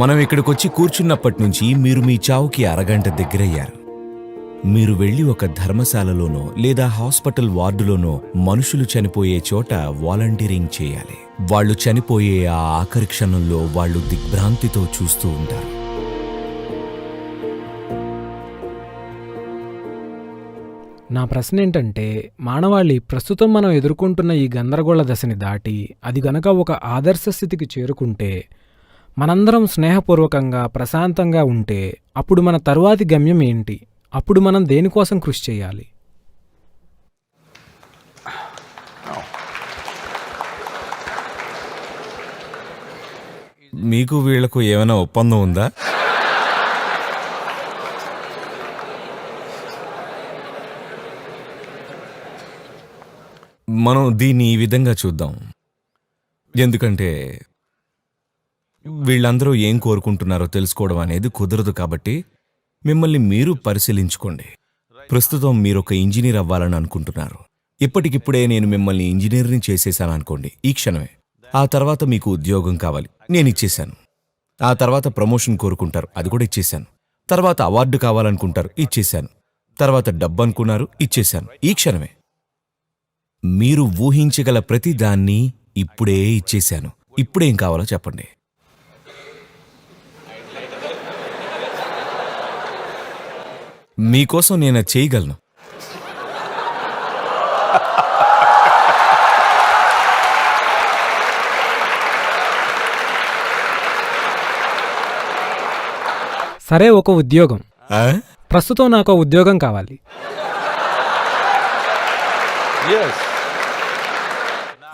మనం ఇక్కడికొచ్చి కూర్చున్నప్పటినుంచి మీరు మీ చావుకి అరగంట దగ్గరయ్యారు. మీరు వెళ్ళి ఒక ధర్మశాలలోనో లేదా హాస్పిటల్ వార్డులోనో మనుషులు చనిపోయే చోట వాలంటీరింగ్ చేయాలి. వాళ్ళు చనిపోయే ఆ ఆఖరి క్షణంలో వాళ్ళు దిగ్భ్రాంతితో చూస్తూ ఉంటారు. నా ప్రశ్న ఏంటంటే, మానవాళి ప్రస్తుతం మనం ఎదుర్కొంటున్న ఈ గందరగోళ దశని దాటి అది గనక ఒక ఆదర్శ స్థితికి చేరుకుంటే, మనందరం స్నేహపూర్వకంగా ప్రశాంతంగా ఉంటే అప్పుడు మన తరువాతి గమ్యం ఏంటి? అప్పుడు మనం దేనికోసం కృషి చేయాలి? మీకు వీళ్లకు ఏమైనా ఒప్పందం ఉందా? మనం దీన్ని ఈ విధంగా చూద్దాం. ఎందుకంటే వీళ్ళందరూ ఏం కోరుకుంటున్నారో తెలుసుకోవడం అనేది కుదరదు. కాబట్టి మిమ్మల్ని మీరు పరిశీలించుకోండి. ప్రస్తుతం మీరొక ఇంజనీర్ అవ్వాలని అనుకుంటున్నారు. ఇప్పటికిప్పుడే నేను మిమ్మల్ని ఇంజనీర్ని చేసేసాను అనుకోండి, ఈ క్షణమే. ఆ తర్వాత మీకు ఉద్యోగం కావాలి, నేను ఇచ్చేశాను. ఆ తర్వాత ప్రమోషన్ కోరుకుంటారు, అది కూడా ఇచ్చేశాను. తర్వాత అవార్డు కావాలనుకుంటారు, ఇచ్చేశాను. తర్వాత డబ్బు అనుకున్నారు, ఇచ్చేశాను, ఈ క్షణమే. మీరు ఊహించగల ప్రతి దాన్ని ఇప్పుడే ఇచ్చేశాను. ఇప్పుడేం కావాలో చెప్పండి. మీకోసం నేను చేయగలను. సరే, ఒక ఉద్యోగం. ఆ? ప్రస్తుతం నాకు ఉద్యోగం కావాలి.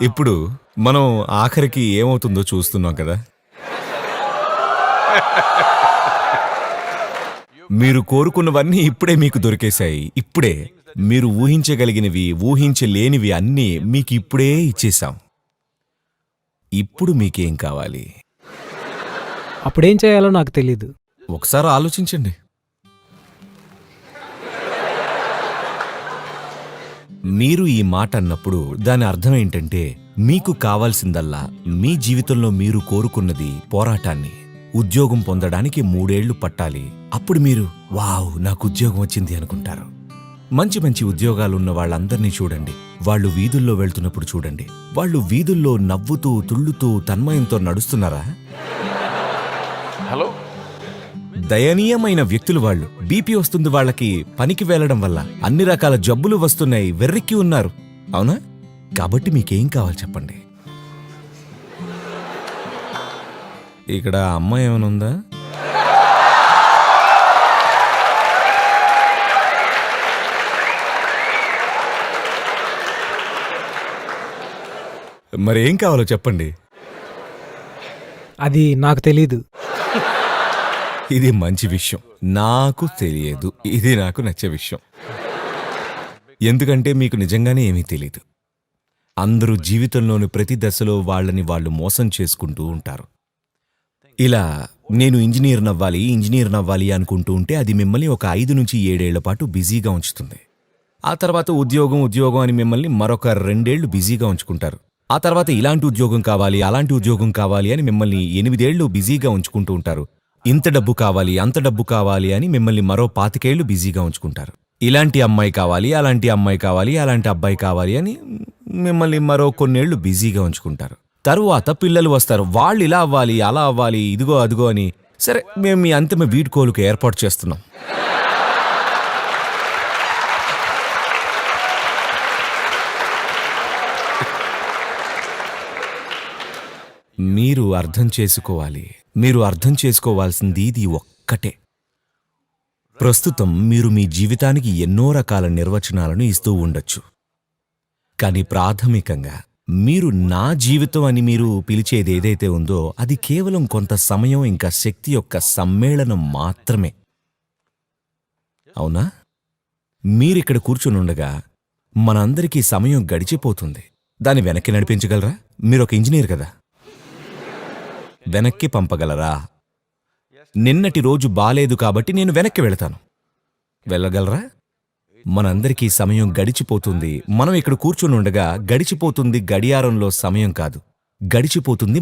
ఇప్పుడు మనం ఆఖరికి ఏమవుతుందో చూస్తున్నాం కదా. మీరు కోరుకున్నవన్నీ ఇప్పుడే మీకు దొరికేశాయి. ఇప్పుడే మీరు ఊహించగలిగినవి, ఊహించలేనివి అన్నీ మీకు ఇప్పుడే ఇచ్చేశాం. ఇప్పుడు మీకేం కావాలి? అప్పుడేం చేయాలో నాకు తెలీదు. ఒకసారి ఆలోచించండి. మీరు ఈ మాట అన్నప్పుడు దాని అర్థం ఏంటంటే, మీకు కావాల్సిందల్లా మీ జీవితంలో మీరు కోరుకున్నది పోరాటాన్ని. ఉద్యోగం పొందడానికి 3 ఏళ్లు పట్టాలి. అప్పుడు మీరు వావ్, నాకు ఉద్యోగం వచ్చింది అనుకుంటారు. మంచి మంచి ఉద్యోగాలున్న వాళ్ళందర్నీ చూడండి. వాళ్ళు వీధుల్లో వెళ్తున్నప్పుడు చూడండి. వాళ్ళు వీధుల్లో నవ్వుతూ తుళ్ళుతూ తన్మయంతో నడుస్తున్నారా? హలో, దయనీయమైన వ్యక్తులు వాళ్ళు. బీపీ వస్తుంది వాళ్ళకి, పనికి వెళ్లడం వల్ల అన్ని రకాల జబ్బులు వస్తున్నాయి, వెర్రెక్కి ఉన్నారు. అవునా? కాబట్టి మీకేం కావాలి చెప్పండి. ఇక్కడ అమ్మాయి ఏమైనా ఉందా? మరేం కావాలో చెప్పండి. అది నాకు తెలీదు. ఇది మంచి విషయం. నాకు తెలియదు. ఇది నాకు నచ్చే విషయం. ఎందుకంటే మీకు నిజంగానే ఏమీ తెలీదు. అందరూ జీవితంలోని ప్రతి దశలో వాళ్ళని వాళ్ళు మోసం చేసుకుంటూ ఉంటారు. ఇలా నేను ఇంజనీర్ నవ్వాలి అనుకుంటూ ఉంటే అది మిమ్మల్ని ఒక 5 నుంచి 7 ఏళ్ల పాటు బిజీగా ఉంచుతుంది. ఆ తర్వాత ఉద్యోగం అని మిమ్మల్ని మరొక 2 ఏళ్లు బిజీగా ఉంచుకుంటారు. ఆ తర్వాత ఇలాంటి ఉద్యోగం కావాలి, అలాంటి ఉద్యోగం కావాలి అని మిమ్మల్ని 8 ఏళ్లు బిజీగా ఉంచుకుంటూ ఉంటారు. ఇంత డబ్బు కావాలి, అంత డబ్బు కావాలి అని మిమ్మల్ని మరో 25 ఏళ్లు బిజీగా ఉంచుకుంటారు. ఇలాంటి అమ్మాయి కావాలి, అలాంటి అమ్మాయి కావాలి, అలాంటి అబ్బాయి కావాలి అని మిమ్మల్ని మరో కొన్నేళ్లు బిజీగా ఉంచుకుంటారు. తరువాత పిల్లలు వస్తారు. వాళ్ళు ఇలా అవ్వాలి, అలా అవ్వాలి, ఇదిగో అదిగో అని. సరే, మేము మీ అంతిమ వీడ్కోలుకు ఏర్పాటు చేస్తున్నాం. మీరు అర్థం చేసుకోవాల్సింది ఇది ఒక్కటే. ప్రస్తుతం మీరు మీ జీవితానికి ఎన్నో రకాల నిర్వచనాలను ఇస్తూ ఉండొచ్చు. కానీ ప్రాథమికంగా మీరు నా జీవితం అని మీరు పిలిచేది ఏదైతే ఉందో అది కేవలం కొంత సమయం ఇంకా శక్తి యొక్క సమ్మేళనం మాత్రమే. అవునా? మీరిక్కడ కూర్చునుండగా మనందరికీ సమయం గడిచిపోతుంది. దాన్ని వెనక్కి నడిపించగలరా? మీరొక ఇంజనీర్ కదా, వెనక్కి పంపగలరా? నిన్నటి రోజు బాలేదు కాబట్టి నేను వెనక్కి వెళతాను. వెళ్ళగలరా? మనందరికీ సమయం గడిచిపోతుంది. మనం ఇక్కడ కూర్చునుండగా గడిచిపోతుంది. గడియారంలో సమయం కాదు, గడిచిపోతుంది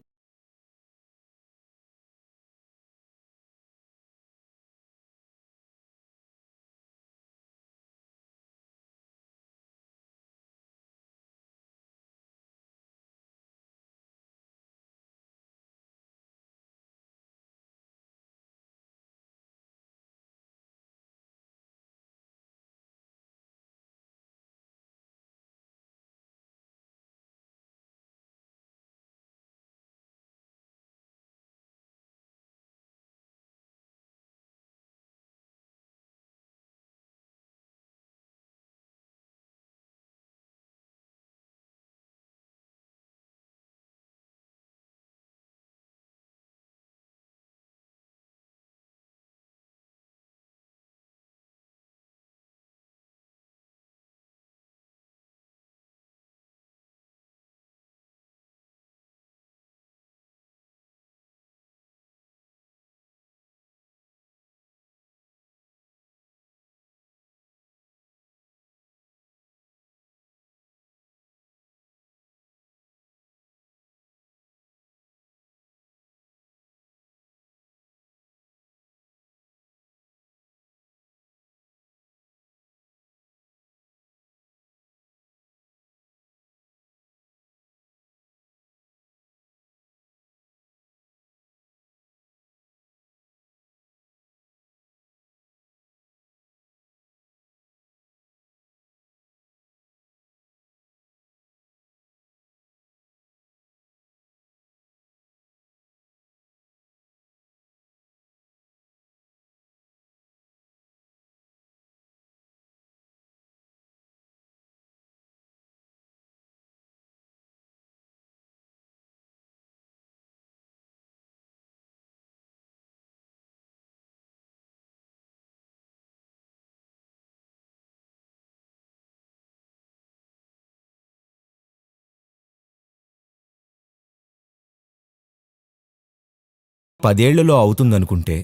10 ఏళ్లలో అవుతుందనుకుంటే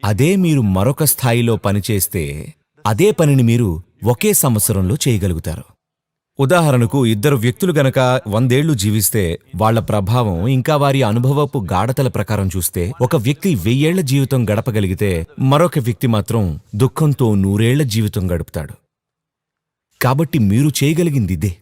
అదే మీరు మరొక స్థాయిలో పనిచేస్తే అదే పనిని మీరు ఒకే సంవత్సరంలో చేయగలుగుతారు. ఉదాహరణకు 2 వ్యక్తులు గనక 100 ఏళ్లు జీవిస్తే వాళ్ల ప్రభావం ఇంకా వారి అనుభవపు గాఢతల ప్రకారం చూస్తే ఒక వ్యక్తి 1000 ఏళ్ల జీవితం గడపగలిగితే మరొక వ్యక్తి మాత్రం దుఃఖంతో 100 ఏళ్ల జీవితం గడుపుతాడు. కాబట్టి మీరు చేయగలిగింది ఇదే.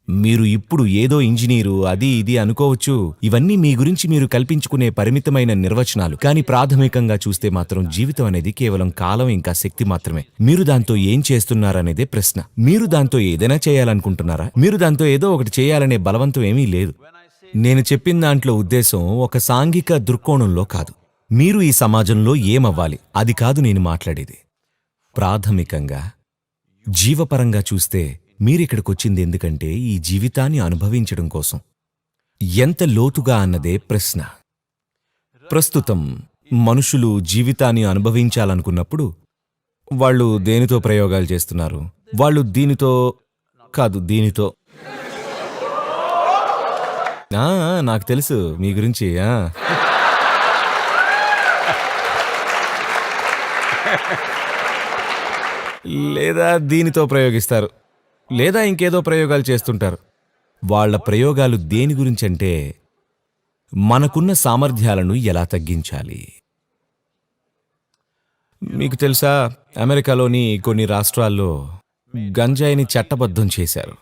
మీరు ఇప్పుడు ఏదో ఇంజనీరు అది ఇది అనుకోవచ్చు. ఇవన్నీ మీ గురించి మీరు కల్పించుకునే పరిమితమైన నిర్వచనాలు. కానీ ప్రాథమికంగా చూస్తే మాత్రం జీవితం అనేది కేవలం కాలం ఇంకా శక్తి మాత్రమే. మీరు దాంతో ఏం చేస్తున్నారనేదే ప్రశ్న. మీరు దాంతో ఏదైనా చేయాలనుకుంటున్నారా? మీరు దాంతో ఏదో ఒకటి చేయాలనే బలవంతం ఏమీ లేదు. నేను చెప్పిన దాంట్లో ఉద్దేశం ఒక సాంఘిక దృక్కోణంలో కాదు. మీరు ఈ సమాజంలో ఏమవ్వాలి అది కాదు నేను మాట్లాడేది. ప్రాథమికంగా జీవపరంగా చూస్తే మీరిక్కడికొచ్చింది ఎందుకంటే ఈ జీవితాన్ని అనుభవించడం కోసం. ఎంత లోతుగా అన్నదే ప్రశ్న. ప్రస్తుతం మనుషులు జీవితాన్ని అనుభవించాలనుకున్నప్పుడు వాళ్ళు దేనితో ప్రయోగాలు చేస్తున్నారు? వాళ్ళు దీనితో కాదు, దీనితో. నాకు తెలుసు మీ గురించి. లేదా దీనితో ప్రయోగిస్తారు, లేదా ఇంకేదో ప్రయోగాలు చేస్తుంటారు. వాళ్ల ప్రయోగాలు దేని గురించంటే మనకున్న సామర్థ్యాలను ఎలా తగ్గించాలి. మీకు తెలుసా, అమెరికాలోని కొన్ని రాష్ట్రాల్లో గంజాయిని చట్టబద్ధం చేశారు.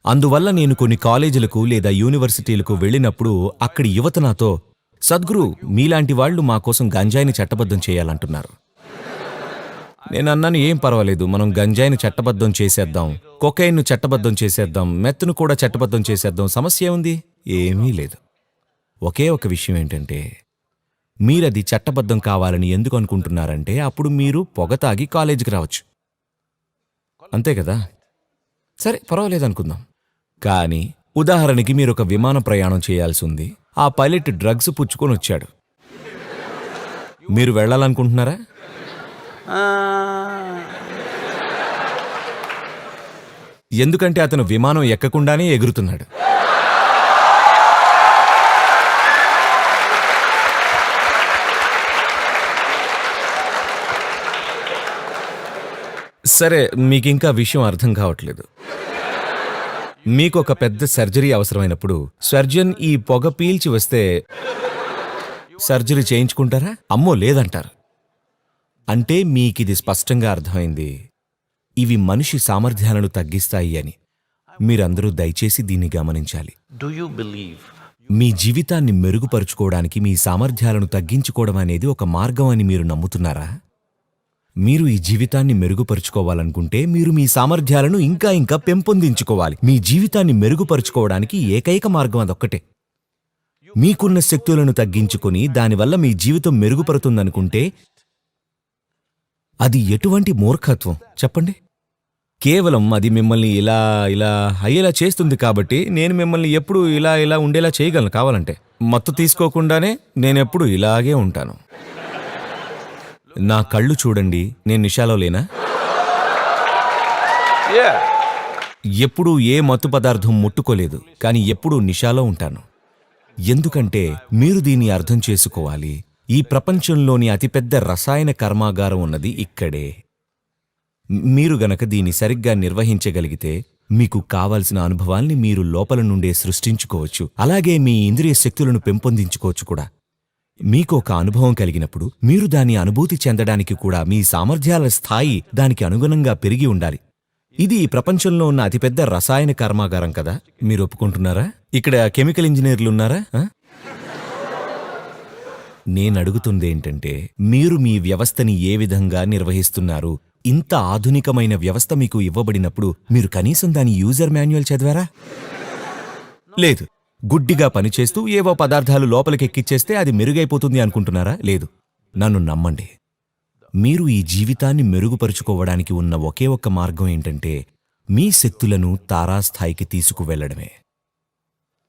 అందువల్ల నేను కొన్ని కాలేజీలకు లేదా యూనివర్సిటీలకు వెళ్ళినప్పుడు అక్కడి యువత నాతో, సద్గురు మీలాంటి వాళ్లు మా కోసం గంజాయిని చట్టబద్ధం చేయాలంటున్నారు. నేనన్నాను, ఏం పర్వాలేదు, మనం గంజాయిని చట్టబద్ధం చేసేద్దాం, కొకైన్ను చట్టబద్ధం చేసేద్దాం, మెత్తును కూడా చట్టబద్ధం చేసేద్దాం, సమస్య ఉంది? ఏమీ లేదు. ఒకే ఒక విషయం ఏంటంటే మీరది చట్టబద్ధం కావాలని ఎందుకు అనుకుంటున్నారంటే అప్పుడు మీరు పొగ తాగి కాలేజీకి రావచ్చు, అంతే కదా? సరే పర్వాలేదనుకుందాం. కానీ ఉదాహరణకి మీరొక విమాన ప్రయాణం చేయాల్సి ఉంది. ఆ పైలట్ డ్రగ్స్ పుచ్చుకొని వచ్చాడు. మీరు వెళ్ళాలనుకుంటున్నారా? ఎందుకంటే అతను విమానం ఎక్కకుండానే ఎగురుతున్నాడు. సరే, మీకింకా విషయం అర్థం కావట్లేదు. మీకొక పెద్ద సర్జరీ అవసరమైనప్పుడు సర్జన్ ఈ పొగ పీల్చి వస్తే సర్జరీ చేయించుకుంటారా? అమ్మో లేదంటారు. అంటే మీకిది స్పష్టంగా అర్థమైంది, ఇవి మనిషి సామర్థ్యాలను తగ్గిస్తాయి అని. మీరందరూ దయచేసి దీన్ని గమనించాలి. మీ జీవితాన్ని మెరుగుపరుచుకోవడానికి మీ సామర్థ్యాలను తగ్గించుకోవడం అనేది ఒక మార్గం అని మీరు నమ్ముతున్నారా? మీరు ఈ జీవితాన్ని మెరుగుపరుచుకోవాలనుకుంటే మీరు మీ సామర్థ్యాలను ఇంకా ఇంకా పెంపొందించుకోవాలి. మీ జీవితాన్ని మెరుగుపరుచుకోవడానికి ఏకైక మార్గం అదొక్కటే. మీకున్న శక్తులను తగ్గించుకొని దానివల్ల మీ జీవితం మెరుగుపడుతుందనుకుంటే అది ఎటువంటి మూర్ఖత్వం చెప్పండి. కేవలం అది మిమ్మల్ని ఇలా ఇలా అయ్యేలా చేస్తుంది. కాబట్టి నేను మిమ్మల్ని ఎప్పుడు ఇలా ఇలా ఉండేలా చేయగలను. కావాలంటే మత్తు తీసుకోకుండానే నేనెప్పుడు ఇలాగే ఉంటాను. నా కళ్ళు చూడండి, నేను నిషాలో లేనా? ఎప్పుడూ ఏ మత్తు పదార్థం ముట్టుకోలేదు, కానీ ఎప్పుడూ నిషాలో ఉంటాను. ఎందుకంటే మీరు దీన్ని అర్థం చేసుకోవాలి, ఈ ప్రపంచంలోని అతిపెద్ద రసాయన కర్మాగారం ఉన్నది ఇక్కడే. మీరు గనక దీన్ని సరిగ్గా నిర్వహించగలిగితే మీకు కావలసిన అనుభవాల్ని మీరు లోపల నుండే సృష్టించుకోవచ్చు. అలాగే మీ ఇంద్రియ శక్తులను పెంపొందించుకోవచ్చు కూడా. మీకు ఒక అనుభవం కలిగినప్పుడు మీరు దాన్ని అనుభూతి చెందడానికి కూడా మీ సామర్థ్యాల స్థాయి దానికి అనుగుణంగా పెరిగి ఉండాలి. ఇది ఈ ప్రపంచంలో ఉన్న అతిపెద్ద రసాయన కర్మాగారం కదా, మీరు ఒప్పుకుంటున్నారా? ఇక్కడ కెమికల్ ఇంజనీర్లున్నారా? నేనడుగుతుందేంటంటే మీరు మీ వ్యవస్థని ఏ విధంగా నిర్వహిస్తున్నారు? ఇంత ఆధునికమైన వ్యవస్థ మీకు ఇవ్వబడినప్పుడు మీరు కనీసం దాని యూజర్ మాన్యువల్ చదివారా? లేదు. గుడ్డిగా పనిచేస్తూ ఏవో పదార్థాలు లోపలికెక్కిచ్చేస్తే అది మెరుగైపోతుంది అనుకుంటున్నారా? లేదు. నన్ను నమ్మండి, మీరు ఈ జీవితాన్ని మెరుగుపరుచుకోవడానికి ఉన్న ఒకే ఒక్క మార్గం ఏంటంటే మీ శక్తులను తారాస్థాయికి తీసుకువెళ్లడమే.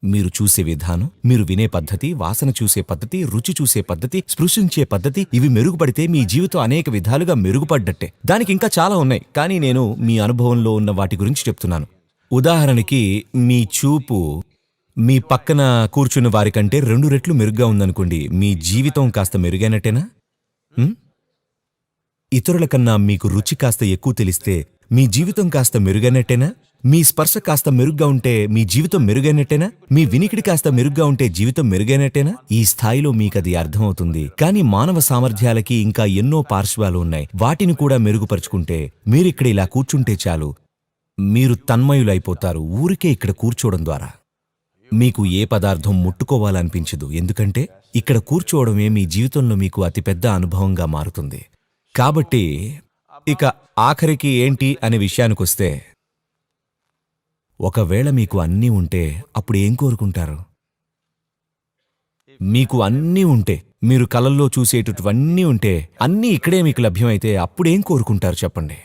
మీరు చూసే విధానం, మీరు వినే పద్ధతి, వాసన చూసే పద్ధతి, రుచి చూసే పద్ధతి, స్పృశించే పద్ధతి, ఇవి మెరుగుపడితే మీ జీవితం అనేక విధాలుగా మెరుగుపడ్డట్టే. దానికి ఇంకా చాలా ఉన్నాయి, కానీ నేను మీ అనుభవంలో ఉన్న వాటి గురించి చెప్తున్నాను. ఉదాహరణకి మీ చూపు మీ పక్కన కూర్చున్న వారికంటే 2 రెట్లు మెరుగ్గా ఉందనుకోండి, మీ జీవితం కాస్త మెరుగైనట్టేనా? ఇతరుల కన్నా మీకు రుచి కాస్త ఎక్కువ తెలిస్తే మీ జీవితం కాస్త మెరుగైనట్టేనా? మీ స్పర్శ కాస్త మెరుగ్గా ఉంటే మీ జీవితం మెరుగైనట్టేనా? మీ వినికిడి కాస్త మెరుగ్గా ఉంటే జీవితం మెరుగైనట్టేనా? ఈ స్థాయిలో మీకది అర్థమవుతుంది. కానీ మానవ సామర్థ్యాలకి ఇంకా ఎన్నో పార్శ్వాలు ఉన్నాయి. వాటిని కూడా మెరుగుపరుచుకుంటే మీరిక్కడ ఇలా కూర్చుంటే చాలు, మీరు తన్మయులైపోతారు ఊరికే ఇక్కడ కూర్చోవడం ద్వారా. మీకు ఏ పదార్థం ముట్టుకోవాలనిపించదు, ఎందుకంటే ఇక్కడ కూర్చోవడమే మీ జీవితంలో మీకు అతిపెద్ద అనుభవంగా మారుతుంది. కాబట్టి ఇక ఆఖరికి ఏంటి అనే విషయానికొస్తే, ఒకవేళ మీకు అన్నీ ఉంటే అప్పుడు ఏం కోరుకుంటారు? మీకు అన్నీ ఉంటే, మీరు కలల్లో చూసేటటువన్నీ ఉంటే, అన్నీ ఇక్కడే మీకు లభ్యమైతే అప్పుడేం కోరుకుంటారు చెప్పండి?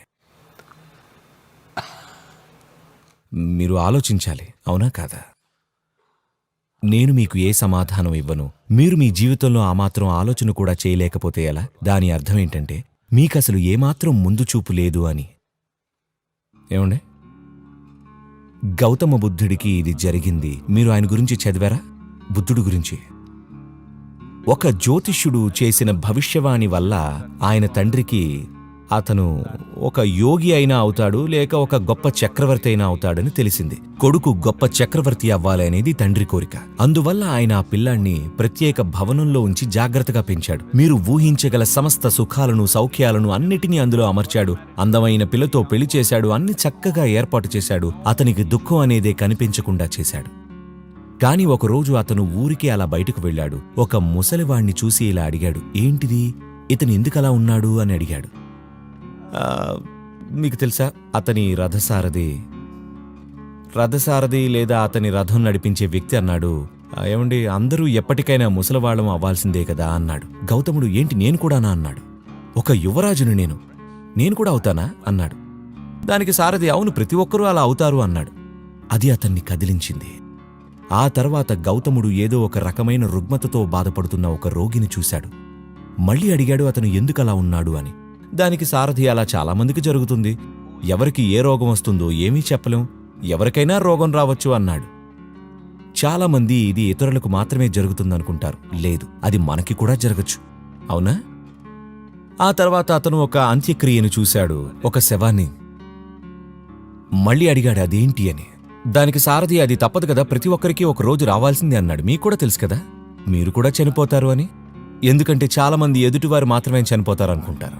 మీరు ఆలోచించాలి, అవునా కాదా? నేను మీకు ఏ సమాధానం ఇవ్వను. మీరు మీ జీవితంలో ఆ మాత్రం ఆలోచన కూడా చేయలేకపోతే ఎలా? దాని అర్థం ఏంటంటే మీకసలు ఏమాత్రం ముందు చూపు లేదు అని. ఏమండే, గౌతమ బుద్ధుడికి ఇది జరిగింది. మీరు ఆయన గురించి చదివారా? బుద్ధుడు గురించి ఒక జ్యోతిష్యుడు చేసిన భవిష్యవాణి వల్ల ఆయన తండ్రికి అతను ఒక యోగి అయినా అవుతాడు, లేక ఒక గొప్ప చక్రవర్తి అయినా అవుతాడని తెలిసింది. కొడుకు గొప్ప చక్రవర్తి అవ్వాలి అనేది తండ్రి కోరిక. అందువల్ల ఆయన ఆ పిల్లాన్ని ప్రత్యేక భవనంలో ఉంచి జాగ్రత్తగా పెంచాడు. మీరు ఊహించగల సమస్త సుఖాలను, సౌఖ్యాలను అన్నిటినీ అందులో అమర్చాడు. అందమైన పిల్లతో పెళ్లి చేశాడు. అన్ని చక్కగా ఏర్పాటు చేశాడు. అతనికి దుఃఖం అనేదే కనిపించకుండా చేశాడు. కాని ఒకరోజు అతను ఊరికే అలా బయటకు వెళ్ళాడు. ఒక ముసలివాణ్ణి చూసి ఇలా అడిగాడు, ఏంటిది, ఇతను ఎందుకలా ఉన్నాడు అని అడిగాడు. మీకు తెలుసా, అతని రథసారథి లేదా అతని రథం నడిపించే వ్యక్తి అన్నాడు, ఏమండి, అందరూ ఎప్పటికైనా ముసలివాళ్ళం అవ్వాల్సిందే కదా అన్నాడు. గౌతముడు, ఏంటి నేను కూడానా అన్నాడు. ఒక యువరాజును నేను కూడా అవుతానా అన్నాడు. దానికి సారథి, అవును, ప్రతి ఒక్కరూ అలా అవుతారు అన్నాడు. అది అతన్ని కదిలించింది. ఆ తర్వాత గౌతముడు ఏదో ఒక రకమైన రుగ్మతతో బాధపడుతున్న ఒక రోగిని చూశాడు. మళ్ళీ అడిగాడు అతను ఎందుకలా ఉన్నాడు అని. దానికి సారథి, అలా చాలామందికి జరుగుతుంది. ఎవరికి ఏ రోగం వస్తుందో ఏమీ చెప్పలేం, ఎవరికైనా రోగం రావచ్చు అన్నాడు. చాలామంది ఇది ఇతరులకు మాత్రమే జరుగుతుందనుకుంటారు. లేదు, అది మనకి కూడా జరగచ్చు, అవునా? ఆ తర్వాత అతను ఒక అంత్యక్రియను చూశాడు, ఒక శవాన్ని. మళ్ళీ అడిగాడు అదేంటి అని. దానికి సారథి, అది తప్పదు కదా, ప్రతి ఒక్కరికి ఒక రోజు రావాల్సిందే అన్నాడు. మీకు కూడా తెలుసు కదా, మీరు కూడా చనిపోతారు అని. ఎందుకంటే చాలామంది ఎదుటివారు మాత్రమే చనిపోతారనుకుంటారు.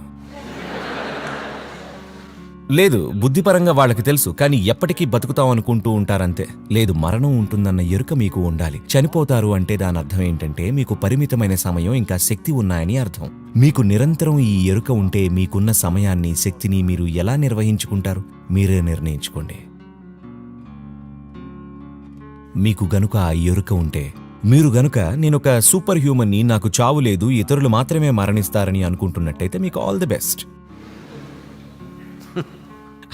లేదు, బుద్ధిపరంగా వాళ్ళకి తెలుసు, కానీ ఎప్పటికీ బతుకుతాం అనుకుంటూ ఉంటారంతే. లేదు, మరణం ఉంటుందన్న ఎరుక మీకు ఉండాలి. చనిపోతారు అంటే దాని అర్థం ఏంటంటే మీకు పరిమితమైన సమయం ఇంకా శక్తి ఉన్నాయని అర్థం. మీకు నిరంతరం ఈ ఎరుక ఉంటే మీకున్న సమయాన్ని, శక్తిని మీరు ఎలా నిర్వహించుకుంటారు మీరే నిర్ణయించుకోండి. మీకు గనుక ఆ ఎరుక ఉంటే, మీరు గనుక నేనొక సూపర్ హ్యూమన్ని, నాకు చావు లేదు, ఇతరులు మాత్రమే మరణిస్తారని అనుకుంటున్నట్టయితే మీకు ఆల్ ది బెస్ట్.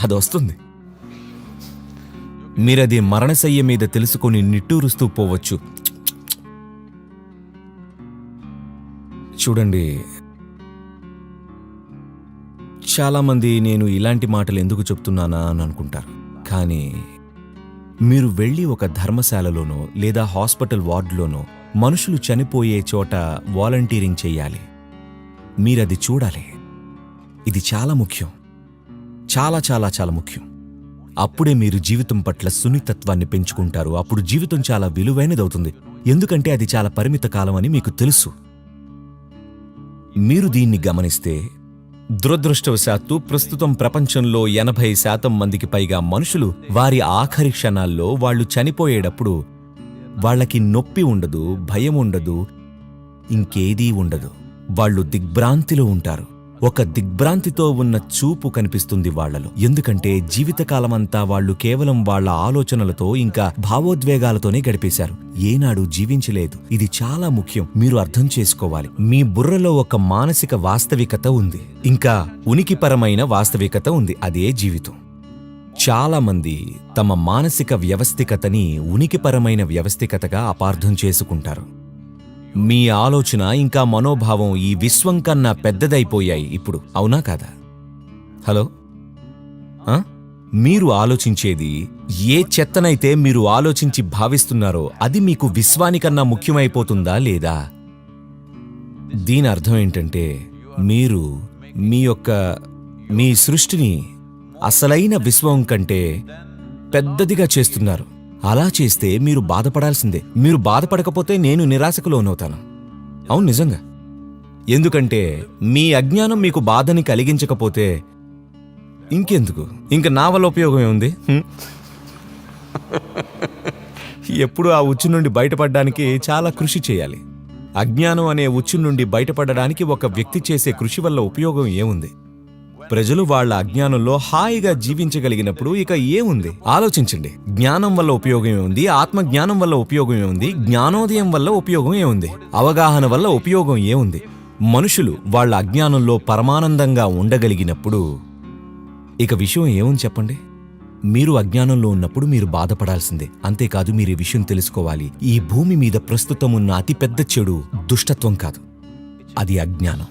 అది వస్తుంది. మీరది మరణశయ్య మీద తెలుసుకొని నిట్టూరుస్తూ పోవచ్చు. చూడండి, చాలామంది నేను ఇలాంటి మాటలు ఎందుకు చెప్తున్నానా అని అనుకుంటారు. కానీ మీరు వెళ్ళి ఒక ధర్మశాలలోనో లేదా హాస్పిటల్ వార్డులోనో మనుషులు చనిపోయే చోట వాలంటీరింగ్ చెయ్యాలి. మీరది చూడాలి. ఇది చాలా ముఖ్యం, చాలా చాలా చాలా ముఖ్యం. అప్పుడే మీరు జీవితం పట్ల సున్నితత్వాన్ని పెంచుకుంటారు. అప్పుడు జీవితం చాలా విలువైనదవుతుంది, ఎందుకంటే అది చాలా పరిమిత కాలం అని మీకు తెలుసు. మీరు దీన్ని గమనిస్తే, దురదృష్టవశాత్తు ప్రస్తుతం ప్రపంచంలో 80% మందికి పైగా మనుషులు వారి ఆఖరి క్షణాల్లో వాళ్ళు చనిపోయేటప్పుడు వాళ్ళకి నొప్పి ఉండదు, భయం ఉండదు, ఇంకేదీ ఉండదు. వాళ్ళు దిగ్భ్రాంతిలో ఉంటారు. ఒక దిగ్భ్రాంతితో ఉన్న చూపు కనిపిస్తుంది వాళ్లలో. ఎందుకంటే జీవితకాలమంతా వాళ్ళు కేవలం వాళ్ల ఆలోచనలతో ఇంకా భావోద్వేగాలతోనే గడిపేశారు, ఏనాడు జీవించలేదు. ఇది చాలా ముఖ్యం, మీరు అర్థం చేసుకోవాలి. మీ బుర్రలో ఒక మానసిక వాస్తవికత ఉంది, ఇంకా ఉనికిపరమైన వాస్తవికత ఉంది, అదే జీవితం. చాలా మంది తమ మానసిక వ్యవస్థికతని ఉనికిపరమైన వ్యవస్థికతగా అపార్థం చేసుకుంటారు. మీ ఆలోచన ఇంకా మనోభావం ఈ విశ్వం కన్నా పెద్దదైపోయాయి ఇప్పుడు, అవునా కాదా? హలో, మీరు ఆలోచించేది ఏ చెత్తనైతే మీరు ఆలోచించి భావిస్తున్నారో అది మీకు విశ్వానికన్నా ముఖ్యమైపోతుందా లేదా? దీని అర్థం ఏంటంటే మీరు మీ సృష్టిని అసలైన విశ్వం కంటే పెద్దదిగా చేస్తున్నారు. అలా చేస్తే మీరు బాధపడాల్సిందే. మీరు బాధపడకపోతే నేను నిరాశకు లోనవుతాను. అవును, నిజంగా. ఎందుకంటే మీ అజ్ఞానం మీకు బాధని కలిగించకపోతే ఇంకెందుకు? ఇంక నా వల్ల ఉపయోగం ఏముంది? ఎప్పుడు ఆ ఉచ్చు నుండి బయటపడడానికి చాలా కృషి చేయాలి. అజ్ఞానం అనే ఉచ్చు నుండి బయటపడడానికి ఒక వ్యక్తి చేసే కృషి వల్ల ఉపయోగం ఏముంది? ప్రజలు వాళ్ళ అజ్ఞానంలో హాయిగా జీవించగలిగినప్పుడు ఇక ఏముంది? ఆలోచించండి. జ్ఞానం వల్ల ఉపయోగం ఏముంది? ఆత్మజ్ఞానం వల్ల ఉపయోగం ఏముంది? జ్ఞానోదయం వల్ల ఉపయోగం ఏముంది? అవగాహన వల్ల ఉపయోగం ఏముంది? మనుషులు వాళ్ళ అజ్ఞానంలో పరమానందంగా ఉండగలిగినప్పుడు ఇక విషయం ఏముంది చెప్పండి? మీరు అజ్ఞానంలో ఉన్నప్పుడు మీరు బాధపడాల్సిందే. అంతేకాదు, మీరు ఈ విషయం తెలుసుకోవాలి. ఈ భూమి మీద ప్రస్తుతం ఉన్న అతిపెద్ద చెడు దుష్టత్వం కాదు, అది అజ్ఞానం.